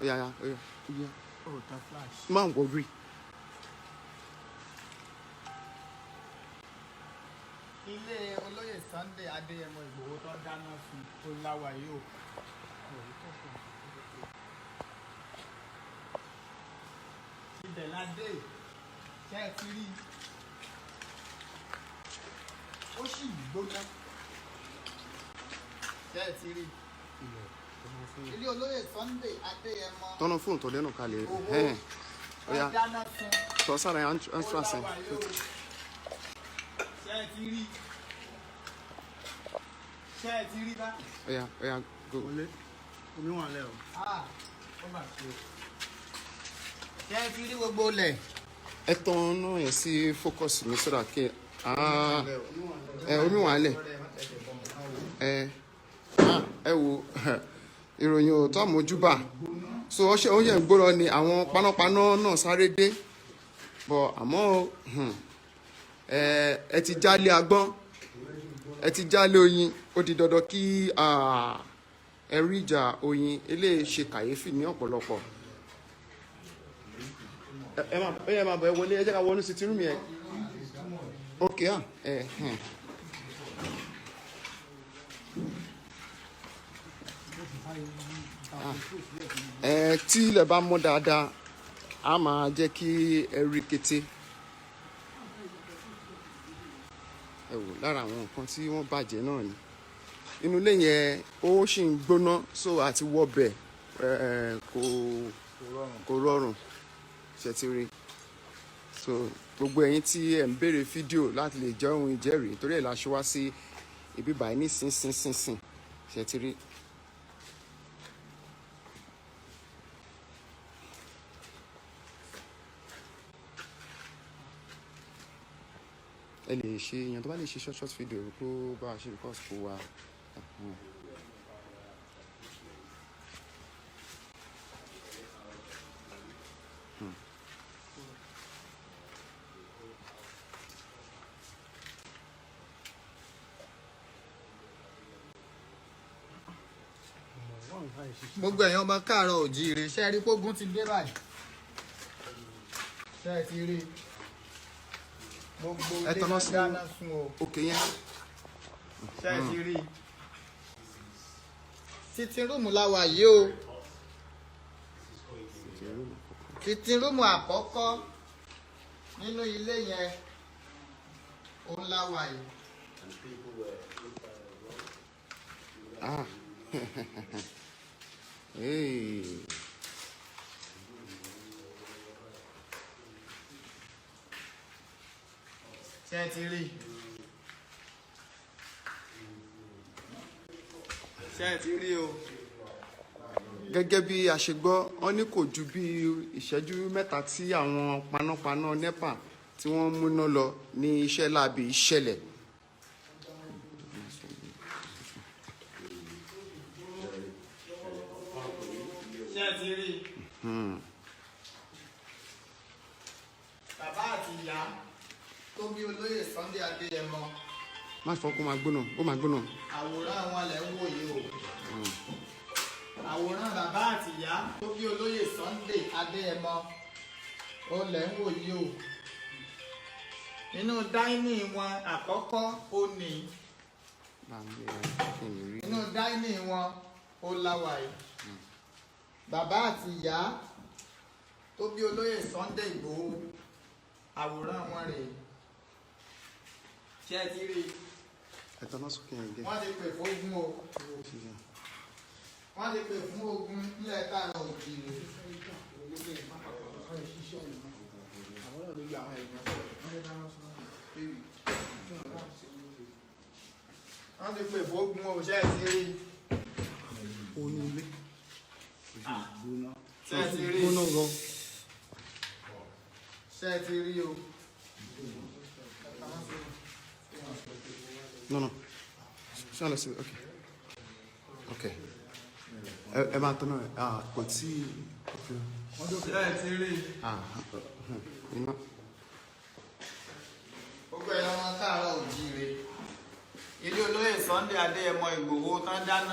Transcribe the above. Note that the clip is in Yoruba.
Yeah. Yeah. Oh, the flash. Man, worry. Ilé olóyè Sunday Adéyẹmọ Ìgbòho tó ń dáná sun Olúláwà yìí o. Ibẹ̀ la dé, ṣé ẹ ti rí? Ó sì gbóná. Ṣé ẹ ti rí? Ilé olóyè Sunday Adéyẹmọ. Tọ́nà fóònù tó dẹ́nu kalẹ̀. Ó dáná sun Tọ́ sára ẹ̀ ń tura sẹ́n. Olúláwà yìí o. Ṣé ẹ ti rí? Ṣé ẹ ti rí bá? Oya, go. Omi wà lẹ́ o. Ó mà ṣe o. Ṣé ẹ ti rí gbogbo ilẹ̀? Ẹ tán náà yẹn sí focus mi sọ́dà kí omi wà lẹ̀. Ẹ wo ìròyìn ò tó àmójúbà. So ó yẹ ń gbọ́rọ̀ ni àwọn panápaná náà sáré dé. Bọ̀ àmọ́ ẹ ti jálé agbọ́n, ẹ ti jálé oyin, ó di dandan kí ẹ rí ìjà oyin eléyìí ṣe kàyéfì ní ọ̀pọ̀lọpọ̀. Ẹ máa bọ̀ ẹ wọlé, ẹ jẹ́ ká wọnú sí tìrúmì ẹ. Ok, tí ilẹ̀ bá mọ́ dáadáa, a máa jẹ́ kí ẹ rí kété. Ẹ wò lára àwọn nǹkan tí wọ́n bàjẹ́ náà ni. Inú ilé yẹn ó sì ń gbóná, so àti wọbẹ̀ kò rọrùn, ṣe ti rí. So gbogbo ẹ̀yin tí ẹ̀ ń béèrè fídíò láti lè jẹ́ ohun ìjẹ́rìí torí ẹ̀ la ṣe wá sí ibi báyìí ní sínsínsínsìn, ṣe ti rí. Ẹ lè ṣe èèyàn tó bá lè ṣe short video kó bá a ṣe because kó wa. Gbogbo ẹ̀yin ọmọ káàárọ̀ oòjíire, ṣé ẹ rí pógun ti dé báyìí? Ṣé ẹ ti rí? Gbogbo ilé náà dáná sun o. Òkè yẹn. Ṣé ẹ ti rí? Sitting room la wà yìí o. Sitting room àkọ́kọ́ nínú ilé yẹn òun la wà yìí. Hey. Ṣé ẹ ti rí? Ṣé ẹ ti rí o? Gẹ́gẹ́ bí a ṣe gbọ́, wọ́n ní kò ju bí ìṣẹ́jú mẹ́ta tí àwọn panápaná NEPA tí wọ́n múná lọ ní iṣẹ́ láabi ìṣẹ̀lẹ̀. Ṣé ẹ ti rí? Bàbá àti ìyá tó bí olóyè Sunday Adéyẹmọ. má fọ́ kó máa gbóná ó máa gbóná. Àwòrán wọn lẹ̀ ń wò yìí o. Àwòrán bàbá àtìyá tó bí olóyè Sunday Adéyẹmọ ó lẹ̀ ń wò yìí o. Inú dáínì wọn àkọ́kọ́ ó ní. Inú dáínì wọn ó láwà yìí. Bàbá àtìyá tó bí olóyè Sunday Ìgbòho àwòrán wọn rèé. Ṣé ẹ ti rí i? ẹ̀tọ́ náà sókè yẹn gẹ́. Wọ́n ti pè fún ogun o. Wọ́n ti pè fún ogun nílẹ̀ káàárọ̀ òkèèrè. Wọ́n ti pè fún ogun o, ṣé ẹ ti rí i? ó ní ilé. Ṣé ẹ ti rí i? gbóná gan. Ṣé ẹ ti rí i o? No, no. Ṣé sí, ok. Ok. Ẹ máa tọ́nà ẹ̀ kò tí. Ṣé ẹ ti rí i? Iná. Gbogbo ẹ̀yọ́ wọn káàárọ̀ òjíire. Ilé olóyè Sunday Adéyẹmọ Ìgbòho tán dáná.